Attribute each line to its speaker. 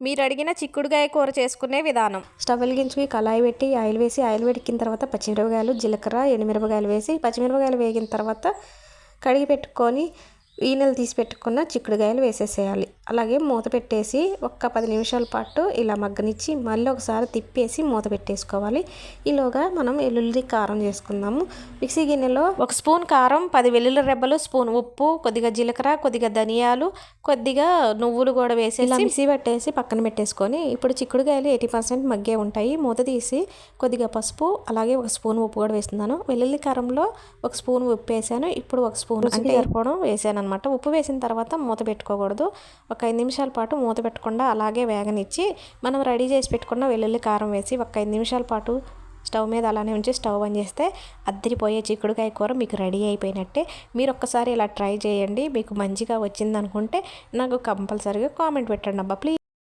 Speaker 1: మీరు అడిగిన చిక్కుడుగాయ కూర చేసుకునే విధానం.
Speaker 2: స్టవ్ వెలిగించి కళాయి పెట్టి ఆయిల్ వేసి, ఆయిల్ వేడెక్కిన తర్వాత పచ్చిమిరపకాయలు, జీలకర్ర, ఎండుమిరపకాయలు వేసి, పచ్చిమిరపకాయలు వేగిన తర్వాత కడిగి పెట్టుకొని ఈనెలు తీసి పెట్టుకున్న చిక్కుడుకాయలు వేసేసేయాలి. అలాగే మూత పెట్టేసి ఒక్క 10 నిమిషాల పాటు ఇలా మగ్గనిచ్చి మళ్ళీ ఒకసారి తిప్పేసి మూత పెట్టేసుకోవాలి. ఈలోగా మనం వెల్లుల్లి కారం చేసుకుందాము. మిక్సీ గిన్నెలో 1 స్పూన్ కారం, 10 వెల్లుల్లి రెబ్బలు, స్పూన్ ఉప్పు, కొద్దిగా జీలకర్ర, కొద్దిగా ధనియాలు, కొద్దిగా నువ్వులు కూడా వేసేసి ఇలా మిక్సీ పట్టేసి పక్కన పెట్టేసుకొని ఇప్పుడు చిక్కుడుకాయలు 80% మగ్గే ఉంటాయి. మూత తీసి కొద్దిగా పసుపు అలాగే 1 స్పూన్ ఉప్పు కూడా వేస్తున్నాను. వెల్లుల్లి కారంలో 1 స్పూన్ ఉప్పు వేసాను. ఇప్పుడు 1 స్పూన్ అంటే సరిపోవడం వేసాను అనమాట. ఉప్పు వేసిన తర్వాత మూత పెట్టుకోకూడదు. ఒక 5 నిమిషాల పాటు మూత పెట్టకుండా అలాగే వేగనిచ్చి మనం రెడీ చేసి పెట్టుకున్న వెల్లుల్లి కారం వేసి ఒక 5 నిమిషాల పాటు స్టవ్ మీద అలానే ఉంచి స్టవ్ బంద్ చేస్తే అద్దరిపోయే చిక్కుడుకాయ కూర మీకు రెడీ అయిపోయినట్టే. మీరు ఒక్కసారి ఇలా ట్రై చేయండి. మీకు మంచిగా వచ్చింది అనుకుంటే నాకు కంపల్సరీగా కామెంట్ పెట్టండి అబ్బా ప్లీజ్.